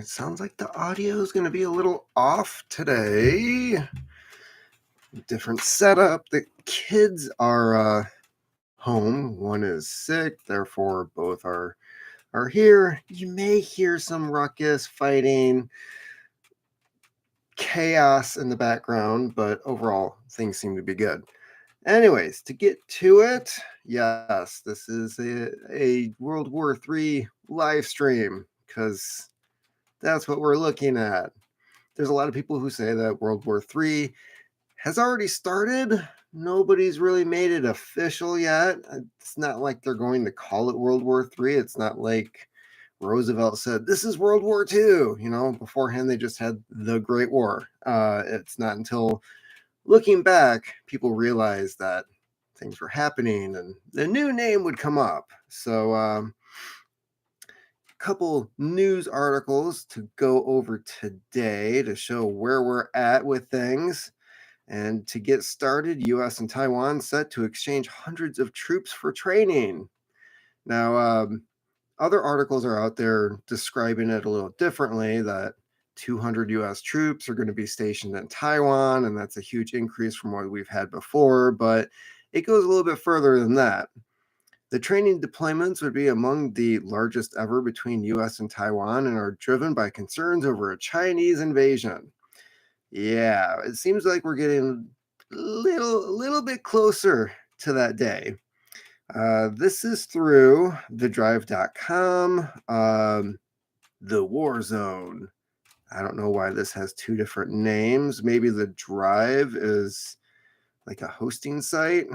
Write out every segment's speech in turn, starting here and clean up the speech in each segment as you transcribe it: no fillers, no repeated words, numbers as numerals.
Sounds like the audio is going to be a little off today. Different setup. The kids are home. One is sick, therefore both are here. You may hear some ruckus, fighting, chaos in the background, but overall things seem to be good. Anyways, to get to it, yes, this is a World War III live stream because that's what we're looking at. There's a lot of people who say that World War III has already started. Nobody's really made it official yet. It's not like they're going to call it World War III. It's not like Roosevelt said, this is World War II. Beforehand, they just had the Great War. It's not until looking back, people realized that things were happening and the new name would come up. So, couple news articles to go over today to show where we're at with things. And to get started, US and Taiwan set to exchange hundreds of troops for training. Now, other articles are out there describing it a little differently, that 200 US troops are going to be stationed in Taiwan, and that's a huge increase from what we've had before, but it goes a little bit further than that. The training deployments would be among the largest ever between US and Taiwan and are driven by concerns over a Chinese invasion. Yeah, it seems like we're getting a little bit closer to that day. This is through thedrive.com, the War Zone. I don't know why this has two different names. Maybe the Drive is like a hosting site.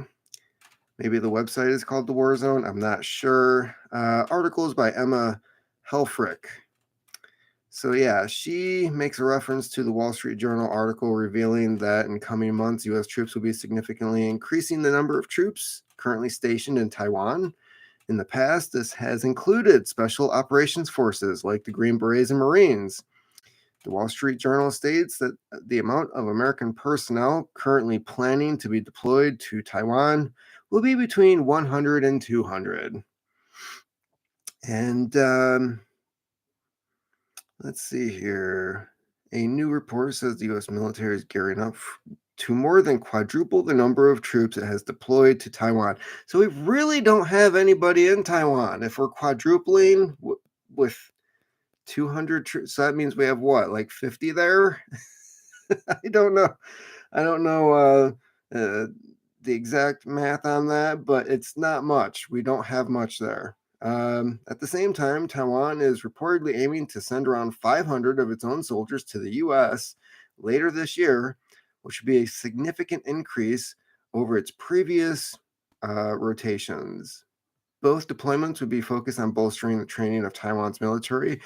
Maybe the website is called the War Zone. I'm not sure. Articles by Emma Helfrich. So yeah, she makes a reference to the Wall Street Journal article revealing that in coming months, U.S. troops will be significantly increasing the number of troops currently stationed in Taiwan. In the past, this has included special operations forces like the Green Berets and Marines. The Wall Street Journal states that the amount of American personnel currently planning to be deployed to Taiwan will be between 100 and 200. And let's see here. A new report says the U.S. military is gearing up to more than quadruple the number of troops it has deployed to Taiwan. So we really don't have anybody in Taiwan. If we're quadrupling with 200 troops, so that means we have what, like 50 there? I don't know. I don't know the exact math on that, but it's not much. We don't have much there. At the same time, Taiwan is reportedly aiming to send around 500 of its own soldiers to the U.S. later this year, which would be a significant increase over its previous rotations. Both deployments would be focused on bolstering the training of Taiwan's military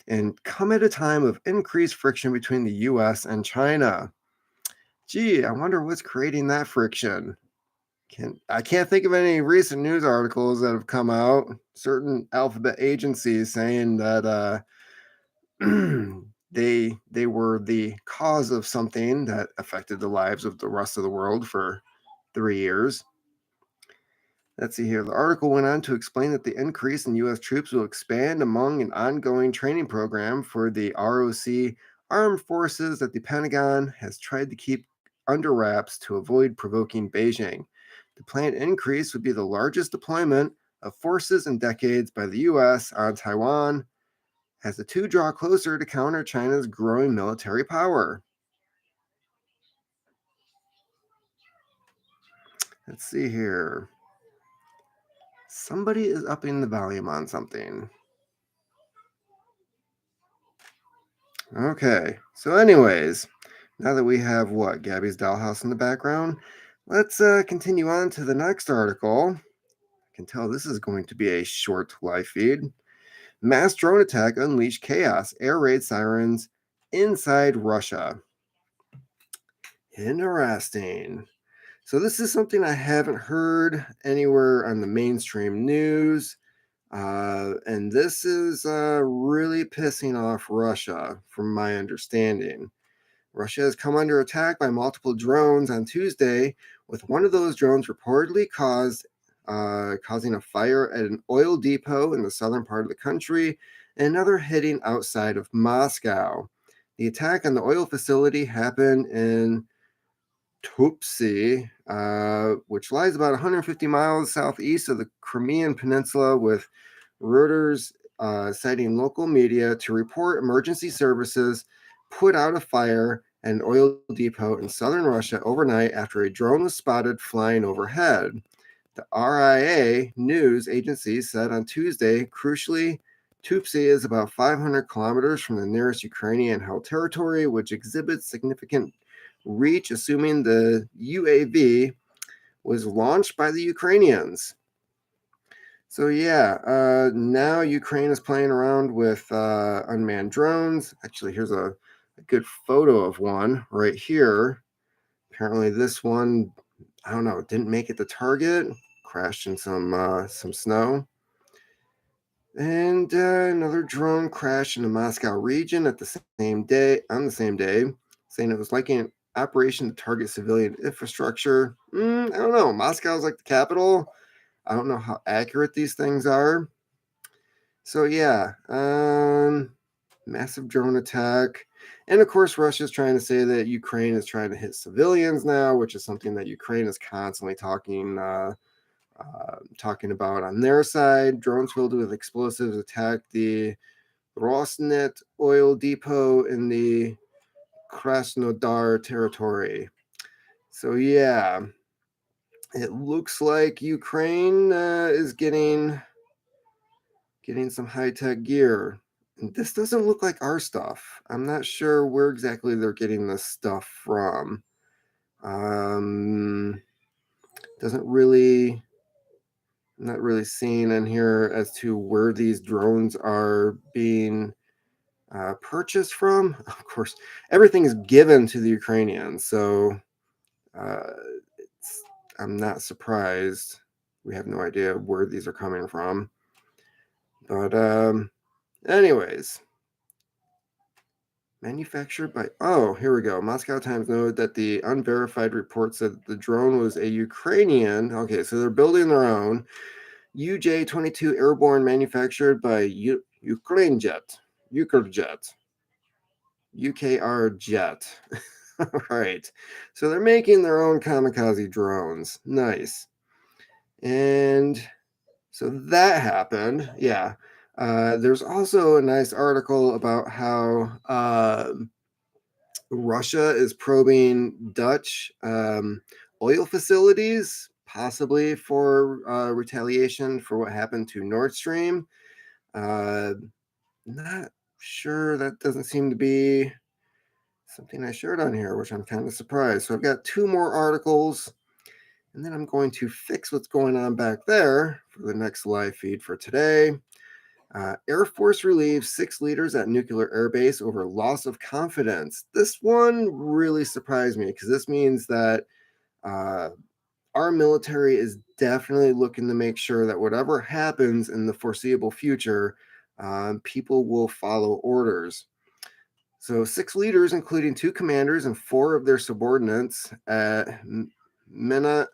and come at a time of increased friction between the U.S. and China. Gee, I wonder what's creating that friction. I can't think of any recent news articles that have come out. Certain alphabet agencies saying that they were the cause of something that affected the lives of the rest of the world for 3 years. Let's see here. The article went on to explain that the increase in U.S. troops will expand among an ongoing training program for the ROC armed forces that the Pentagon has tried to keep under wraps to avoid provoking Beijing. The planned increase would be the largest deployment of forces in decades by the U.S. on Taiwan, as the two draw closer to counter China's growing military power. Let's see here. Somebody is upping the volume on something. Okay, so anyways, now that we have Gabby's dollhouse in the background, let's continue on to the next article. I can tell this is going to be a short live feed. Mass drone attack unleashed chaos, air raid sirens inside Russia. Interesting. So this is something I haven't heard anywhere on the mainstream news. And this is really pissing off Russia, from my understanding. Russia has come under attack by multiple drones on Tuesday, with one of those drones reportedly causing a fire at an oil depot in the southern part of the country and another hitting outside of Moscow. The attack on the oil facility happened in Tuapse, which lies about 150 miles southeast of the Crimean Peninsula, with Reuters citing local media to report emergency services put out a fire at an oil depot in southern Russia overnight after a drone was spotted flying overhead. The RIA news agency said on Tuesday, crucially, Tuapse is about 500 kilometers from the nearest Ukrainian held territory, which exhibits significant reach, assuming the UAV was launched by the Ukrainians. So yeah, now Ukraine is playing around with unmanned drones. Actually, here's a good photo of one right here. Apparently, this one, I don't know, didn't make it to target. Crashed in some snow. And another drone crashed in the Moscow region at the same day, saying it was like an operation to target civilian infrastructure. I don't know. Moscow's like the capital. I don't know how accurate these things are. So yeah, massive drone attack. And of course, Russia's trying to say that Ukraine is trying to hit civilians now, which is something that Ukraine is constantly talking about on their side. Drones filled with explosives attacked the Rosneft oil depot in the Krasnodar territory. So yeah, it looks like Ukraine is getting some high-tech gear. And this doesn't look like our stuff. I'm not sure where exactly they're getting this stuff from. Doesn't really not really seeing in here as to where these drones are being purchased from. Of course, everything is given to the Ukrainians, so uh, I'm not surprised. We have no idea where these are coming from. But anyways, manufactured by, oh, here we go. Moscow Times noted that the unverified report said the drone was a Ukrainian. Okay, so they're building their own UJ-22 airborne, manufactured by Ukrainjet, Ukr-Jet, UKR Jet. All right. So they're making their own kamikaze drones. Nice. And so that happened. Yeah. There's also a nice article about how Russia is probing Dutch oil facilities, possibly for retaliation for what happened to Nord Stream. Not sure. That doesn't seem to be something I shared on here, which I'm kind of surprised. So I've got two more articles, and then I'm going to fix what's going on back there for the next live feed for today. Air Force relieves 6 leaders at nuclear airbase over loss of confidence. This one really surprised me because this means that our military is definitely looking to make sure that whatever happens in the foreseeable future, people will follow orders. So 6 leaders, including 2 commanders and 4 of their subordinates at Minot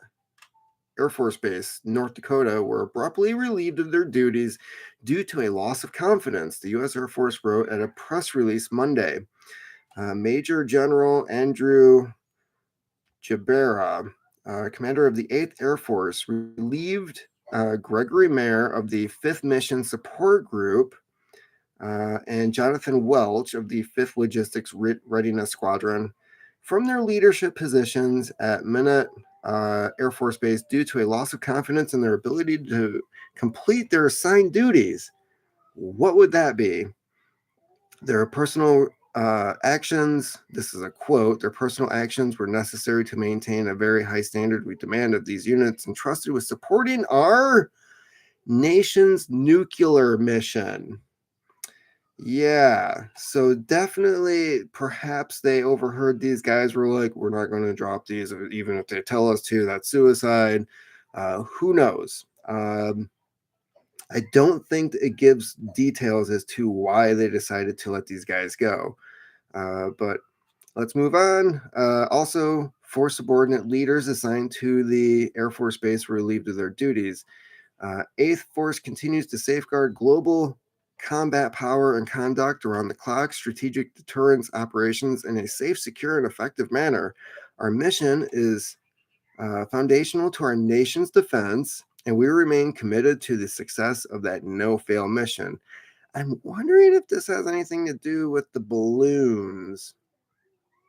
Air Force Base, North Dakota, were abruptly relieved of their duties due to a loss of confidence, the U.S. Air Force wrote at a press release Monday. Major General Andrew Jabera, commander of the 8th Air Force, relieved Gregory Mayer of the 5th Mission Support Group and Jonathan Welch of the 5th Logistics Readiness Squadron from their leadership positions at Minot Air Force Base due to a loss of confidence in their ability to complete their assigned duties. What would that be? Their personal actions, this is a quote, their personal actions were necessary to maintain a very high standard we demand of these units entrusted with supporting our nation's nuclear mission. Yeah, so definitely, perhaps they overheard these guys were like, we're not going to drop these, even if they tell us to. That's suicide. Who knows? I don't think it gives details as to why they decided to let these guys go. But let's move on. Also, 4 subordinate leaders assigned to the Air Force Base were relieved of their duties. 8th Force continues to safeguard global combat power and conduct around the clock, strategic deterrence operations in a safe, secure, and effective manner. Our mission is foundational to our nation's defense, and we remain committed to the success of that no fail mission. I'm wondering if this has anything to do with the balloons.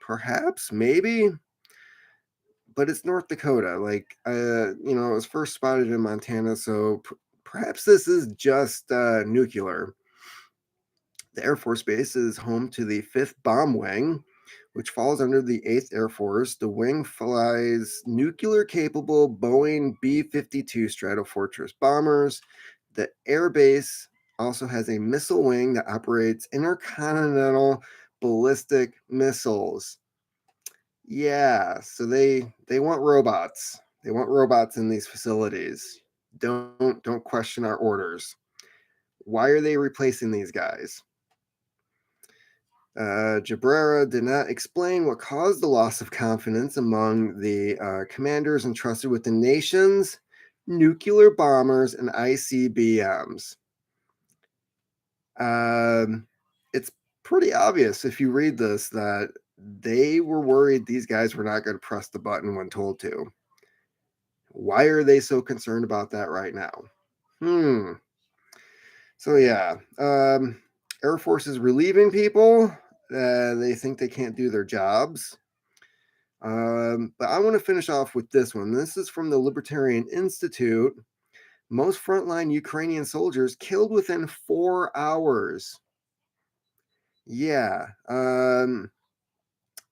Perhaps, maybe, but it's North Dakota. It was first spotted in Montana, so perhaps this is just nuclear. The Air Force Base is home to the 5th Bomb Wing, which falls under the 8th Air Force. The wing flies nuclear capable Boeing B 52 Stratofortress bombers. The Air Base also has a missile wing that operates intercontinental ballistic missiles. Yeah, so they want robots. They want robots in these facilities. Don't question our orders. Why are they replacing these guys? Jabrera did not explain what caused the loss of confidence among the commanders entrusted with the nation's nuclear bombers and ICBMs. It's pretty obvious if you read this that they were worried these guys were not going to press the button when told to. Why are they so concerned about that right now? So yeah, Air Force is relieving people. They think they can't do their jobs. But I want to finish off with this one. This is from the Libertarian Institute. Most frontline Ukrainian soldiers killed within 4 hours. Yeah.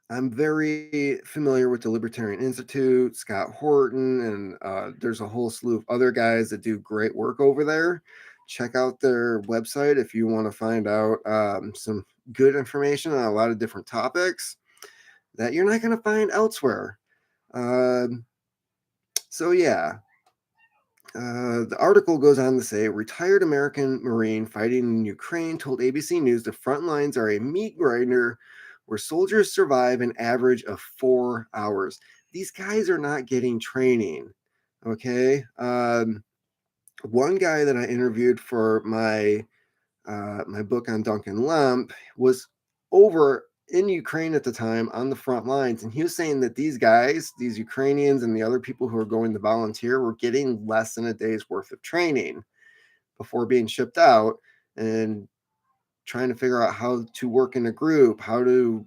I'm very familiar with the Libertarian Institute, Scott Horton, and there's a whole slew of other guys that do great work over there. Check out their website if you want to find out some good information on a lot of different topics that you're not going to find elsewhere. So yeah, the article goes on to say a retired American Marine fighting in Ukraine told ABC News the front lines are a meat grinder where soldiers survive an average of 4 hours. These guys are not getting training. Okay. One guy that I interviewed for my book on Duncan Lemp was over in Ukraine at the time on the front lines. And he was saying that these guys, these Ukrainians and the other people who are going to volunteer were getting less than a day's worth of training before being shipped out and trying to figure out how to work in a group, how to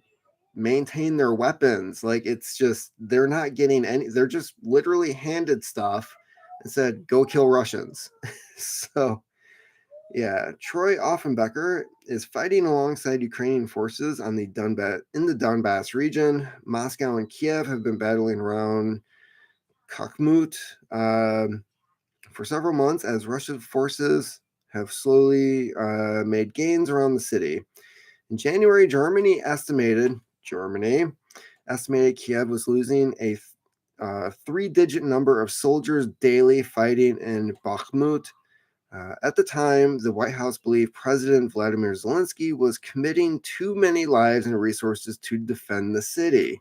maintain their weapons. Like it's just, they're not getting any, they're just literally handed stuff and said, go kill Russians. So yeah, Troy Offenbecker is fighting alongside Ukrainian forces on the Donbass region. Moscow and Kiev have been battling around Bakhmut for several months as Russian forces have slowly made gains around the city. In January, Germany estimated Kiev was losing a 3-digit number of soldiers daily fighting in Bakhmut. At the time, the White House believed President Vladimir Zelensky was committing too many lives and resources to defend the city.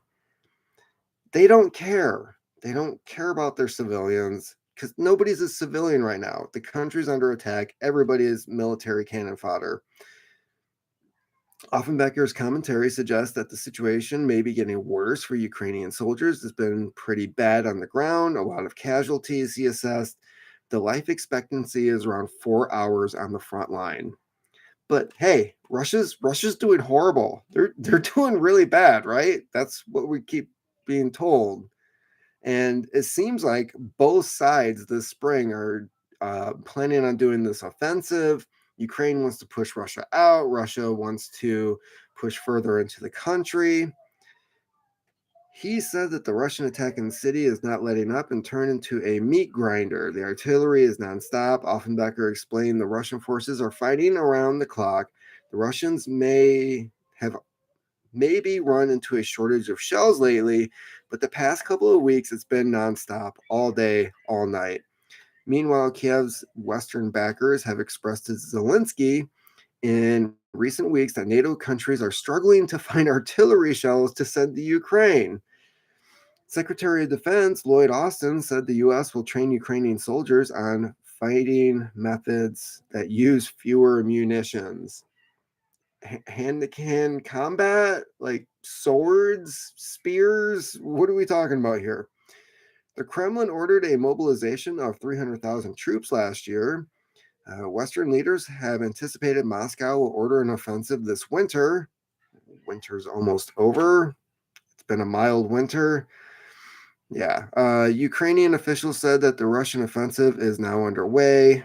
They don't care. They don't care about their civilians because nobody's a civilian right now. The country's under attack. Everybody is military cannon fodder. Offenbecker's commentary suggests that the situation may be getting worse for Ukrainian soldiers. It's been pretty bad on the ground, a lot of casualties, he assessed. The life expectancy is around 4 hours on the front line. But hey, Russia's doing horrible. They're doing really bad, right? That's what we keep being told. And it seems like both sides this spring are planning on doing this offensive. Ukraine wants to push Russia out. Russia wants to push further into the country. He said that the Russian attack in the city is not letting up and turned into a meat grinder. The artillery is nonstop. Offenbecker explained the Russian forces are fighting around the clock. The Russians may have maybe run into a shortage of shells lately, but the past couple of weeks it's been nonstop, all day, all night. Meanwhile, Kiev's Western backers have expressed to Zelensky in recent weeks that NATO countries are struggling to find artillery shells to send to Ukraine. Secretary of Defense Lloyd Austin said the U.S. will train Ukrainian soldiers on fighting methods that use fewer munitions. Hand-to-hand combat, like swords, spears. What are we talking about here? The Kremlin ordered a mobilization of 300,000 troops last year. Western leaders have anticipated Moscow will order an offensive this winter. Winter's almost over. It's been a mild winter. Yeah. Ukrainian officials said that the Russian offensive is now underway.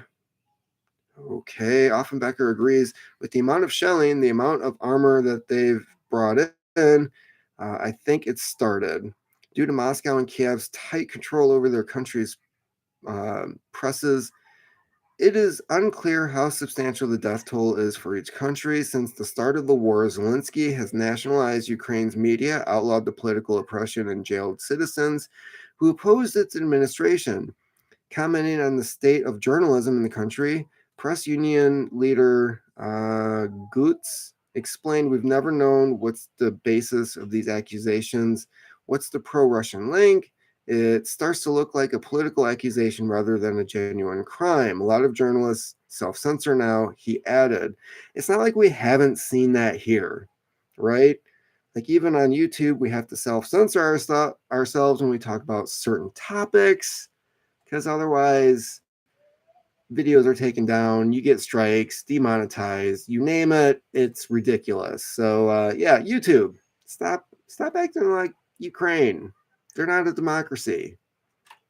Okay. Offenbecker agrees with the amount of shelling, the amount of armor that they've brought in. I think it started. Due to Moscow and Kiev's tight control over their country's presses, it is unclear how substantial the death toll is for each country. Since the start of the war, Zelensky has nationalized Ukraine's media, outlawed the political oppression, and jailed citizens who opposed its administration. Commenting on the state of journalism in the country, press union leader Gutz explained, "We've never known what's the basis of these accusations. What's the pro-Russian link? It starts to look like a political accusation rather than a genuine crime. A lot of journalists self-censor now," he added. It's not like we haven't seen that here, right? Like even on YouTube, we have to self-censor ourselves when we talk about certain topics, because otherwise videos are taken down, you get strikes, demonetized, you name it, it's ridiculous. So yeah, YouTube, stop acting like Ukraine. They're not a democracy.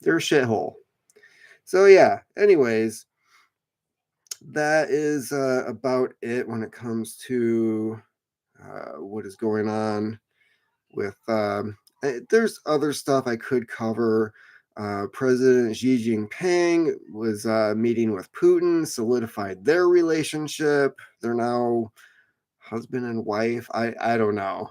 They're a shithole. So yeah, anyways, that is about it when it comes to what is going on with there's other stuff I could cover. President Xi Jinping was meeting with Putin, solidified their relationship. They're now husband and wife. I don't know.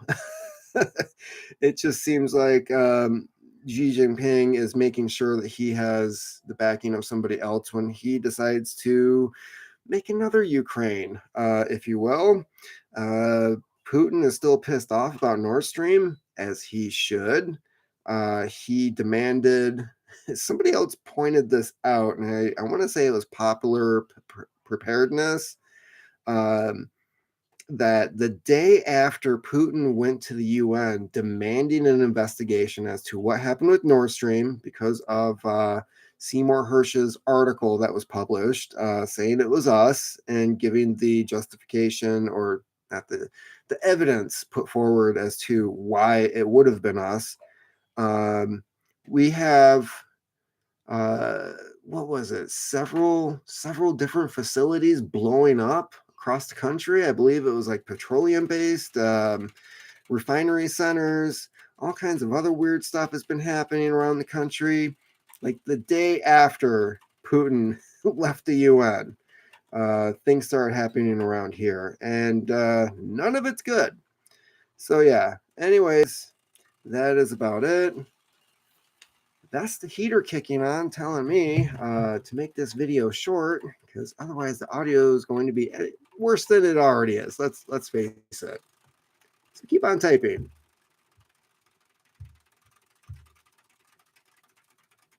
It just seems like Xi Jinping is making sure that he has the backing of somebody else when he decides to make another Ukraine, if you will. Putin is still pissed off about Nord Stream, as he should. He demanded, somebody else pointed this out, and I want to say it was popular preparedness, that the day after Putin went to the UN demanding an investigation as to what happened with Nord Stream because of Seymour Hersh's article that was published saying it was us and giving the justification, or not the evidence put forward as to why it would have been us. We have what was it? Several different facilities blowing up across the country. I believe it was like petroleum based refinery centers. All kinds of other weird stuff has been happening around the country. Like the day after Putin left the UN, things started happening around here, and none of it's good. So yeah. Anyways, that is about it. That's the heater kicking on, telling me to make this video short, because otherwise the audio is going to be worse than it already is. Let's face it. So keep on typing.